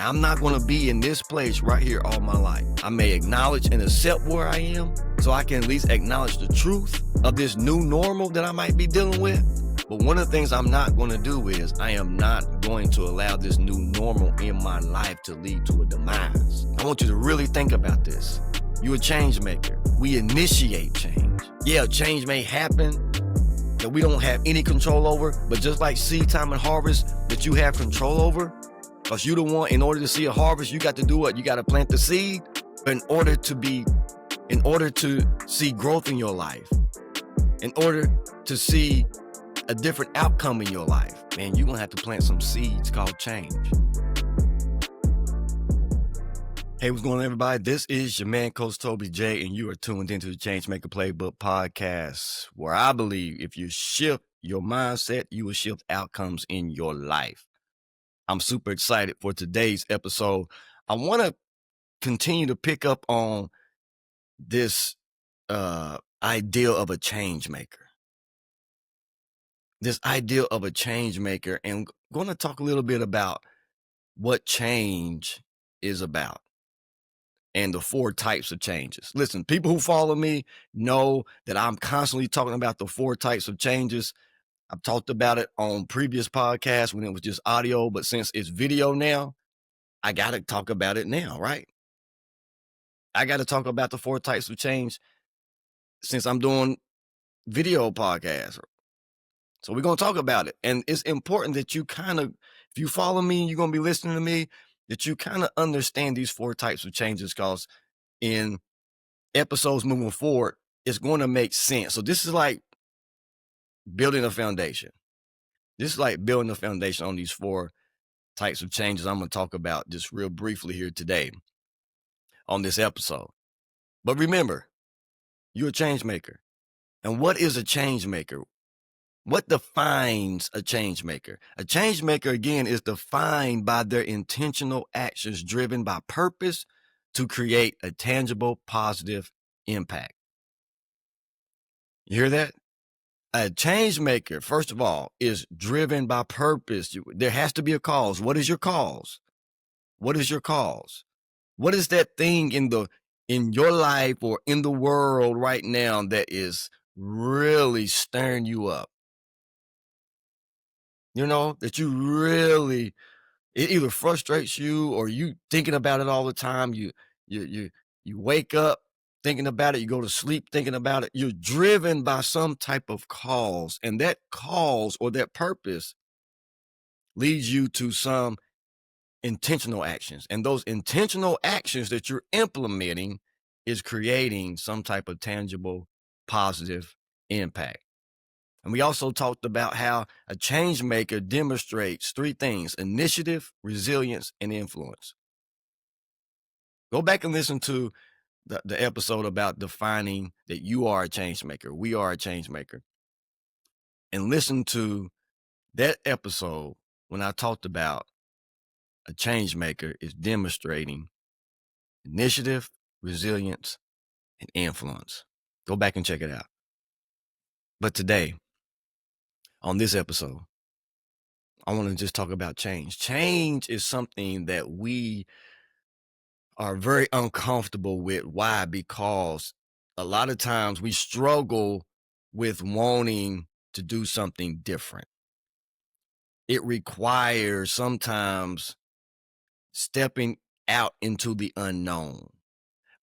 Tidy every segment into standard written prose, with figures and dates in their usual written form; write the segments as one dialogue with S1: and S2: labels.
S1: I'm not going to be in this place right here all my life. I may acknowledge and accept where I am so I can at least acknowledge the truth of this new normal that I might be dealing with. But one of the things I'm not going to do is I am not going to allow this new normal in my life to lead to a demise. I want you to really think about this. You're a change maker. We initiate change. Yeah, change may happen that we don't have any control over, but just like seed time and harvest that you have control over, because you're the one, in order to see a harvest, you got to do what? You got to plant the seed. But in order to see growth in your life, in order to see a different outcome in your life, man, you're going to have to plant some seeds called change. Hey, what's going on, everybody? This is your man, Coach Toby J, and you are tuned into the Changemaker Playbook podcast, where I believe if you shift your mindset, you will shift outcomes in your life. I'm super excited for today's episode. I want to continue to pick up on this idea of a change maker. This idea of a change maker, and I'm going to talk a little bit about what change is about and the 4 types of changes. Listen, people who follow me know that I'm constantly talking about the 4 types of changes. I've talked about it on previous podcasts when it was just audio, but since it's video now, I got to talk about it now, right? I got to talk about the 4 types of change since I'm doing video podcasts. So we're going to talk about it. And it's important that you kind of, if you follow me and you're going to be listening to me, that you kind of understand these 4 types of changes, because in episodes moving forward, it's going to make sense. So this is like building a foundation. This is like building a foundation on these 4 types of changes I'm going to talk about just real briefly here today on this episode. But remember, you're a change maker. And what is a change maker? What defines a change maker? A change maker, again, is defined by their intentional actions driven by purpose to create a tangible, positive impact. You hear that? A change maker, first of all, is driven by purpose. There has to be a cause. What is your cause? What is your cause? What is that thing in your life or in the world right now that is really stirring you up? You know, that you really, it either frustrates you or you thinking about it all the time. You wake up thinking about it. You go to sleep thinking about it. You're driven by some type of cause, and that cause or that purpose leads you to some intentional actions. And those intentional actions that you're implementing is creating some type of tangible, positive impact. And we also talked about how a change maker demonstrates 3 things: initiative, resilience, and influence. Go back and listen to the episode about defining that you are a change maker. We are a change maker. And listen to that episode when I talked about a change maker is demonstrating initiative, resilience, and influence. Go back and check it out. But today, on this episode, I want to just talk about change. Change is something that we are very uncomfortable with. Why? Because a lot of times we struggle with wanting to do something different. It requires sometimes stepping out into the unknown.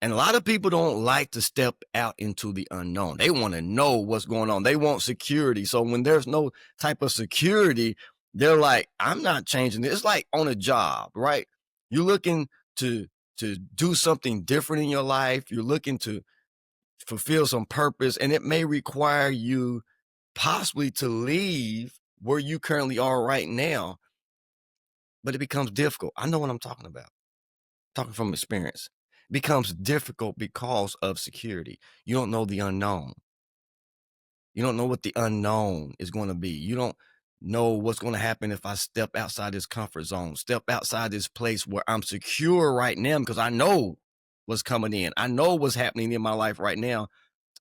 S1: And a lot of people don't like to step out into the unknown. They want to know what's going on. They want security. So when there's no type of security, they're like, I'm not changing this. It's like on a job, right? You're looking to do something different in your life. You're looking to fulfill some purpose, and it may require you possibly to leave where you currently are right now, but it becomes difficult. I know what I'm talking about. Talking from experience. It becomes difficult because of security. You don't know the unknown. You don't know what the unknown is going to be. You don't know what's going to happen if I step outside this comfort zone, step outside this place where I'm secure right now, because I know what's coming in. I know what's happening in my life right now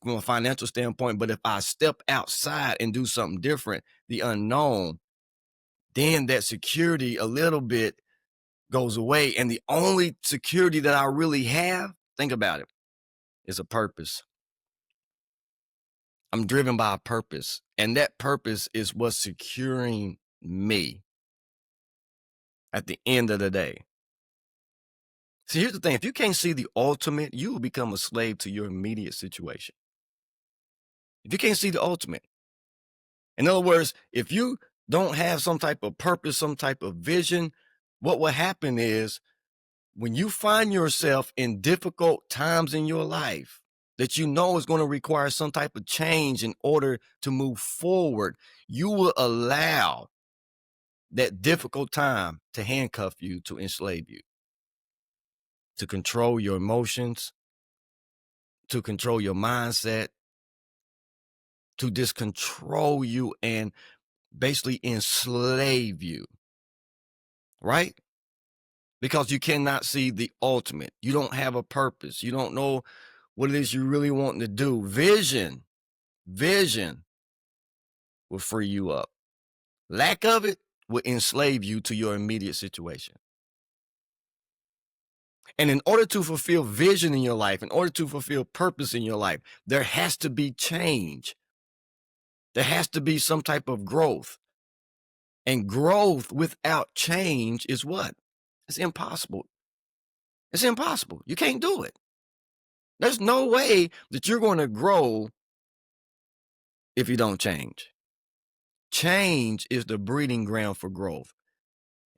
S1: from a financial standpoint. But if I step outside and do something different, the unknown, then that security a little bit goes away. And the only security that I really have, think about it, is a purpose. I'm driven by a purpose. And that purpose is what's securing me at the end of the day. See, here's the thing. If you can't see the ultimate, you will become a slave to your immediate situation. If you can't see the ultimate, in other words, if you don't have some type of purpose, some type of vision, what will happen is when you find yourself in difficult times in your life that you know is going to require some type of change in order to move forward, you will allow that difficult time to handcuff you, to enslave you, to control your emotions, to control your mindset, to just control you and basically enslave you, right? Because you cannot see the ultimate. You don't have a purpose. You don't know what it is you really want to do. Vision will free you up. Lack of it will enslave you to your immediate situation. And in order to fulfill vision in your life, in order to fulfill purpose in your life, there has to be change. There has to be some type of growth. And growth without change is what? It's impossible. It's impossible. You can't do it. There's no way that you're going to grow if you don't change. Change is the breeding ground for growth.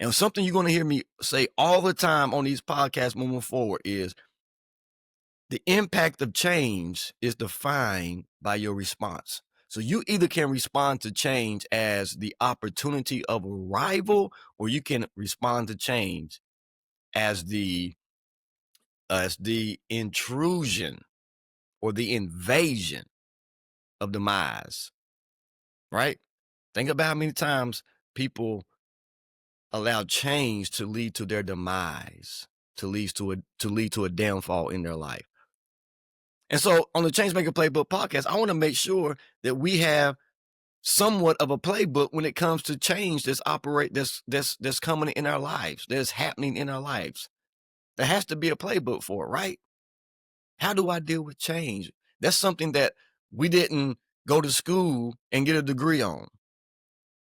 S1: And something you're going to hear me say all the time on these podcasts moving forward is the impact of change is defined by your response. So you either can respond to change as the opportunity of arrival, or you can respond to change as the intrusion or the invasion of demise, right? Think about how many times people allow change to lead to their demise, to lead to a downfall in their life. And so on the Changemaker Playbook podcast, I want to make sure that we have somewhat of a playbook when it comes to change that's coming in our lives, that's happening in our lives. There has to be a playbook for it, right? How do I deal with change? That's something that we didn't go to school and get a degree on.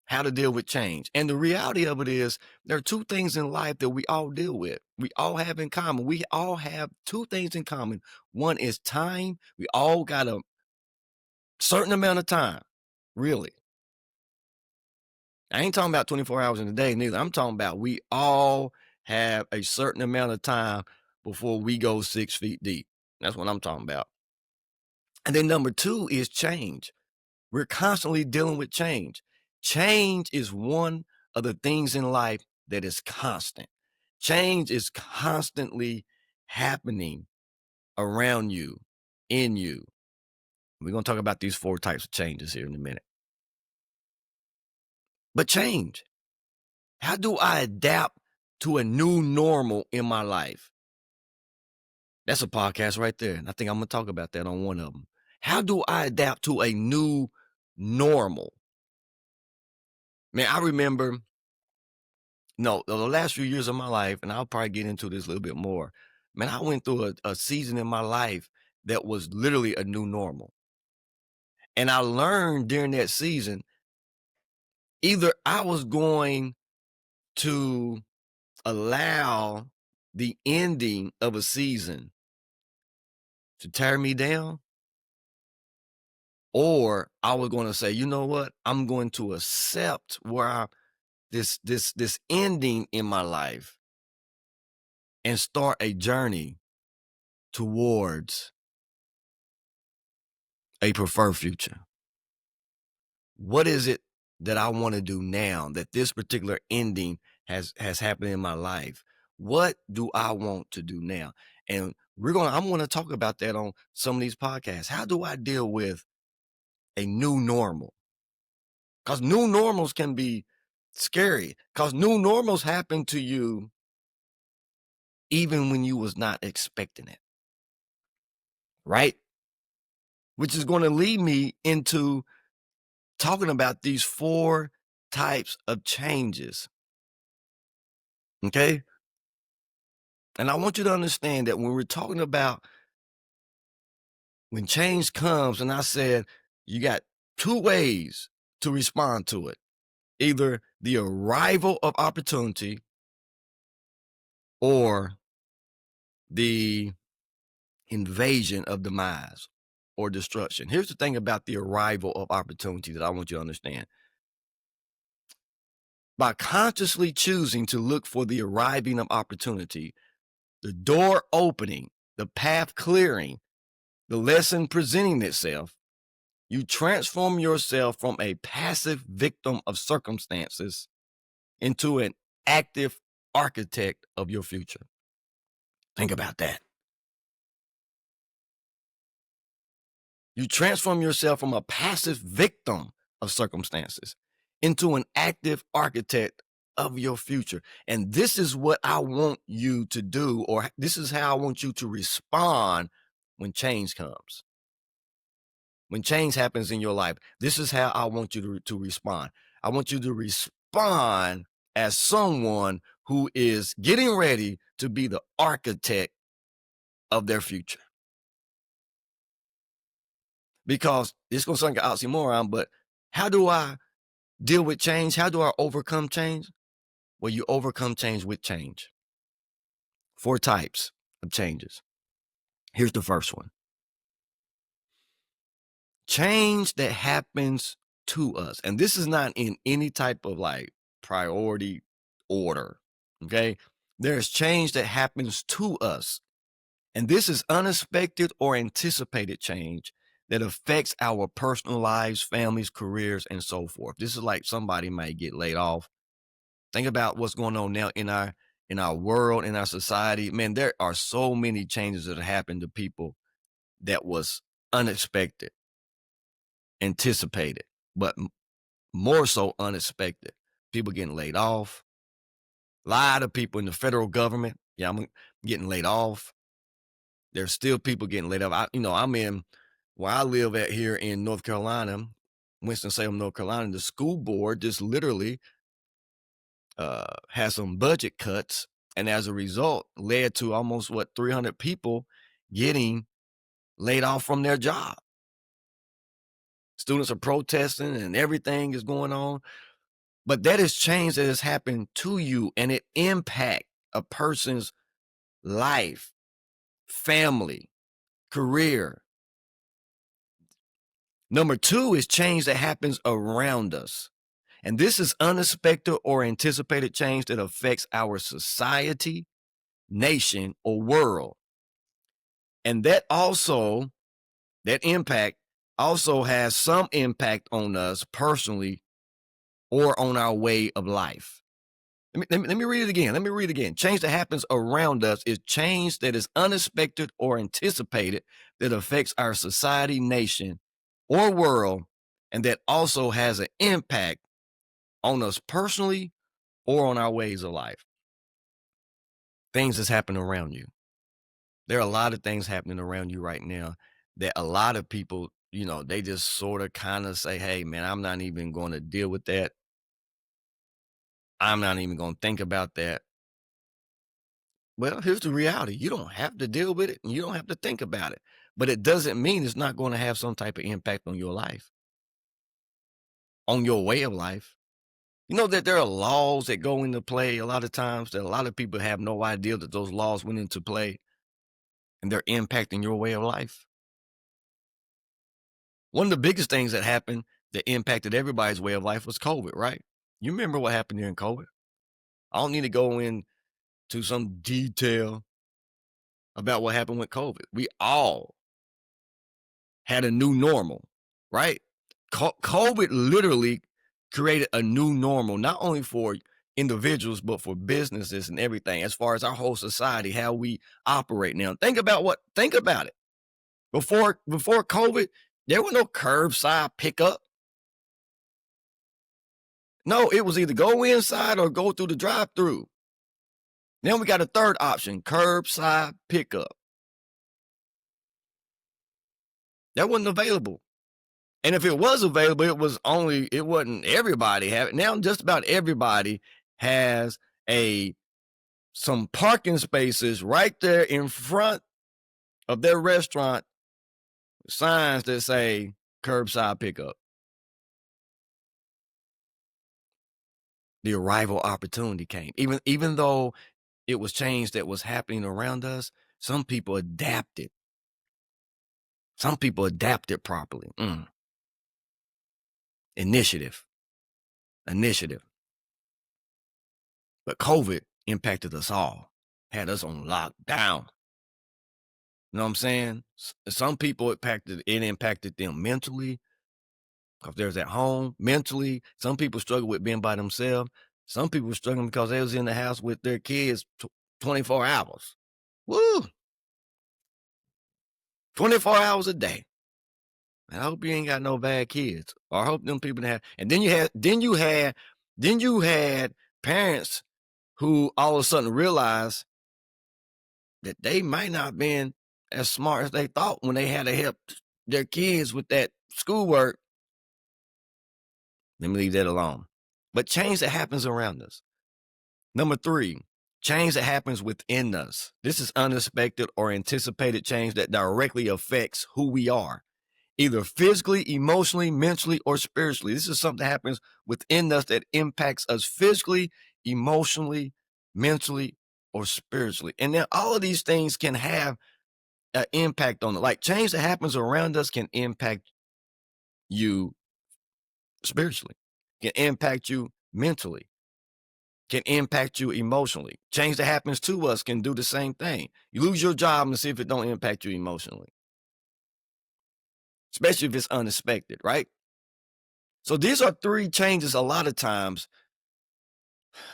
S1: How to deal with change. And the reality of it is there are two things in life that we all deal with. We all have in common. We all have two things in common. One is time. We all got a certain amount of time, really. I ain't talking about 24 hours in a day neither. I'm talking about we all have a certain amount of time before we go 6 feet deep. That's what I'm talking about. And then number two is change. We're constantly dealing with change. Change is one of the things in life that is constant. Change is constantly happening around you, in you. We're going to talk about these 4 types of changes here in a minute. But change. How do I adapt to a new normal in my life? That's a podcast right there. And I think I'm going to talk about that on one of them. How do I adapt to a new normal? Man, I remember, the last few years of my life, and I'll probably get into this a little bit more. Man, I went through a season in my life that was literally a new normal. And I learned during that season, either I was going to allow the ending of a season to tear me down, or I was going to say, you know what? I'm going to accept this ending in my life and start a journey towards a preferred future. What is it that I want to do now that this particular ending has happened in my life? What do I want to do now? And I'm going to talk about that on some of these podcasts. How do I deal with a new normal? Because new normals can be scary, because new normals happen to you even when you was not expecting it, right? Which is going to lead me into talking about these 4 types of changes. Okay? And I want you to understand that when we're talking about when change comes, and I said you got two ways to respond to it, either the arrival of opportunity or the invasion of demise or destruction. Here's the thing about the arrival of opportunity that I want you to understand. By consciously choosing to look for the arriving of opportunity, the door opening, the path clearing, the lesson presenting itself, you transform yourself from a passive victim of circumstances into an active architect of your future. Think about that. You transform yourself from a passive victim of circumstances into an active architect of your future. And this is what I want you to do, or this is how I want you to respond when change comes. When change happens in your life, this is how I want you to respond. I want you to respond as someone who is getting ready to be the architect of their future. Because it's going to sound like an oxymoron, but how do I deal with change? How do I overcome change? Well, you overcome change with change. 4 types of changes. Here's the first one. Change that happens to us. And this is not in any type of like priority order. Okay. There's change that happens to us. And this is unexpected or anticipated change that affects our personal lives, families, careers, and so forth. This is like somebody might get laid off. Think about what's going on now in our world, in our society. Man, there are so many changes that have happened to people that was unexpected, anticipated, but more so unexpected. People getting laid off. A lot of people in the federal government. Yeah, I'm getting laid off. There's still people getting laid off. I'm in where I live at here in North Carolina, Winston-Salem, North Carolina. The school board just literally has some budget cuts, and as a result, led to almost 300 people getting laid off from their job. Students are protesting, and everything is going on. But that is change that has happened to you, and it impacts a person's life, family, career. Number 2 is change that happens around us. And this is unexpected or anticipated change that affects our society, nation, or world. And that impact also has some impact on us personally or on our way of life. Let me read it again. Let me read it again. Change that happens around us is change that is unexpected or anticipated that affects our society, nation, or world, and that also has an impact on us personally or on our ways of life. Things that's happening around you. There are a lot of things happening around you right now that a lot of people, they just sort of kind of say, hey, man, I'm not even going to deal with that. I'm not even going to think about that. Well, here's the reality. You don't have to deal with it and you don't have to think about it. But it doesn't mean it's not going to have some type of impact on your life, on your way of life. You know that there are laws that go into play a lot of times that a lot of people have no idea that those laws went into play and they're impacting your way of life. One of the biggest things that happened that impacted everybody's way of life was COVID, right? You remember what happened during COVID? I don't need to go into some detail about what happened with COVID. We all had a new normal, right? COVID literally created a new normal, not only for individuals, but for businesses and everything, as far as our whole society, how we operate now. Think about it. Before COVID, there was no curbside pickup. No, it was either go inside or go through the drive-through. Now we got a third option, curbside pickup. That wasn't available. And if it was available, it wasn't everybody have it. Now just about everybody has a some parking spaces right there in front of their restaurant, signs that say curbside pickup. The arrival opportunity came. Even though it was change that was happening around us, some people adapted. Some people adapted properly. Initiative. But COVID impacted us all, had us on lockdown. You know what I'm saying? Some people it impacted them mentally because they're at home mentally. Some people struggle with being by themselves. Some people were struggling because they was in the house with their kids 24 hours. Woo! 24 hours a day. I hope you ain't got no bad kids. Or I hope them people have. And then you had parents who all of a sudden realized that they might not have been as smart as they thought when they had to help their kids with that schoolwork. Let me leave that alone. But change that happens around us. Number 3, change that happens within us. This is unexpected or anticipated change that directly affects who we are, either physically, emotionally, mentally, or spiritually. This is something that happens within us that impacts us physically, emotionally, mentally, or spiritually. And then all of these things can have an impact on it. Like change that happens around us can impact you spiritually, can impact you mentally, can impact you emotionally. Change that happens to us can do the same thing. You lose your job and see if it don't impact you emotionally, especially if it's unexpected, right? So these are 3 changes a lot of times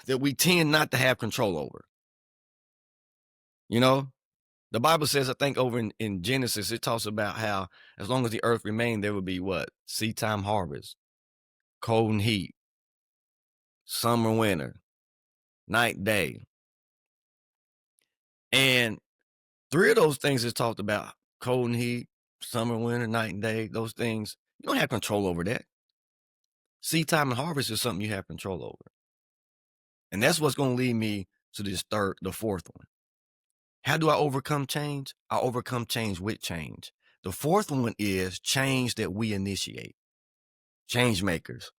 S1: that we tend not to have control over. You know, the Bible says, I think over in Genesis, it talks about how as long as the earth remained, there would be what? Seed time, harvest, cold and heat, summer, winter, night, day. And 3 of those things is talked about: cold and heat, summer, winter, night and day. Those things, you don't have control over that. Seed time and harvest is something you have control over. And that's what's going to lead me to the 4th one. How do I overcome change? I overcome change with change. The 4th one is change that we initiate. Change makers.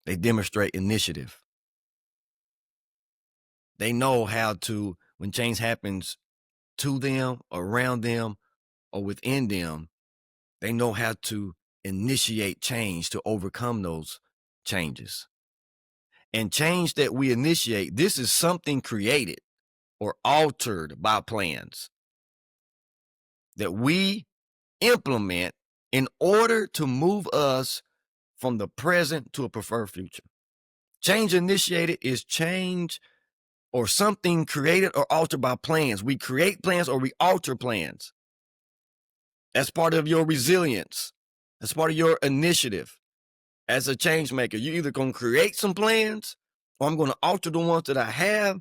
S1: They demonstrate initiative. They know how to, when change happens to them, around them, or within them, they know how to initiate change to overcome those changes. And change that we initiate, this is something created or altered by plans that we implement in order to move us from the present to a preferred future. Change initiated is change or something created or altered by plans. We create plans or we alter plans. That's part of your resilience. That's part of your initiative as a change maker. You're either going to create some plans or I'm going to alter the ones that I have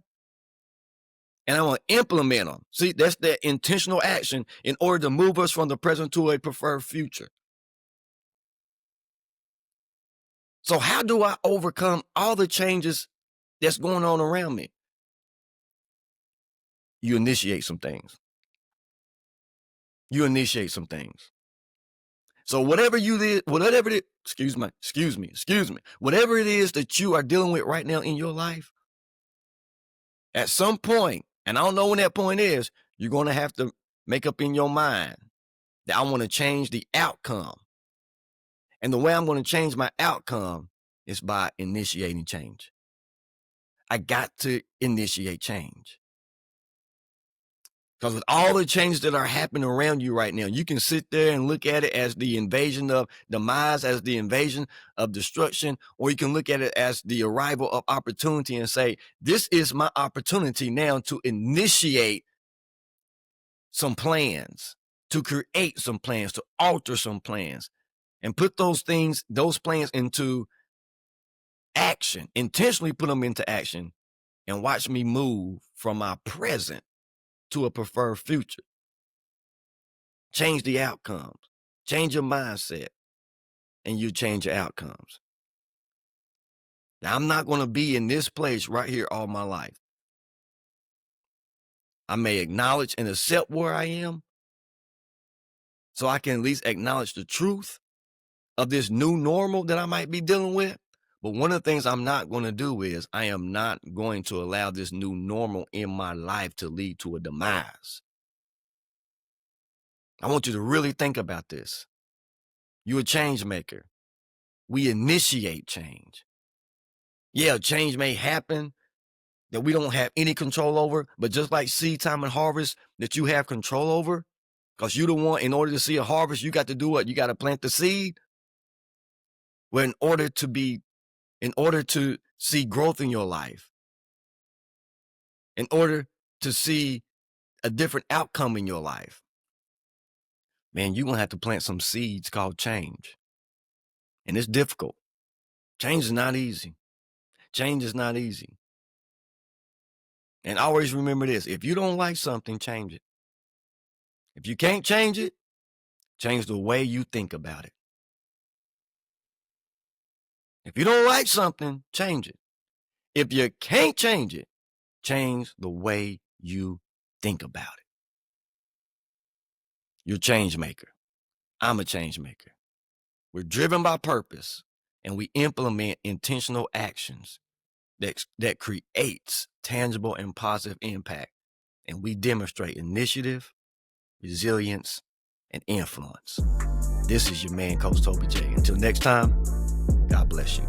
S1: and I'm going to implement them. See, that's that intentional action in order to move us from the present to a preferred future. So how do I overcome all the changes that's going on around me? You initiate some things. So whatever it is, whatever it is that you are dealing with right now in your life, at some point, and I don't know when that point is, you're going to have to make up in your mind that I want to change the outcome. And the way I'm going to change my outcome is by initiating change. I got to initiate change. Because with all the changes that are happening around you right now, you can sit there and look at it as the invasion of demise, as the invasion of destruction, or you can look at it as the arrival of opportunity and say, this is my opportunity now to initiate some plans, to create some plans, to alter some plans, and put those plans into action, intentionally put them into action, and watch me move from my present to a preferred future. Change the outcomes, change your mindset, and you change your outcomes. Now, I'm not going to be in this place right here all my life. I may acknowledge and accept where I am so I can at least acknowledge the truth of this new normal that I might be dealing with. But one of the things I'm not going to do is I am not going to allow this new normal in my life to lead to a demise. I want you to really think about this. You're a change maker. We initiate change. Yeah, change may happen that we don't have any control over, but just like seed time and harvest that you have control over, because you're the one, in order to see a harvest, you got to do what? You got to plant the seed. Well, in order to see growth in your life, in order to see a different outcome in your life, man, you're going to have to plant some seeds called change. And it's difficult. Change is not easy. Change is not easy. And always remember this: if you don't like something, change it. If you can't change it, change the way you think about it. If you don't like something, change it. If you can't change it, change the way you think about it. You're a change maker. I'm a change maker. We're driven by purpose, and we implement intentional actions that creates tangible and positive impact. And we demonstrate initiative, resilience, and influence. This is your man, Coach Toby J. Until next time, God bless you.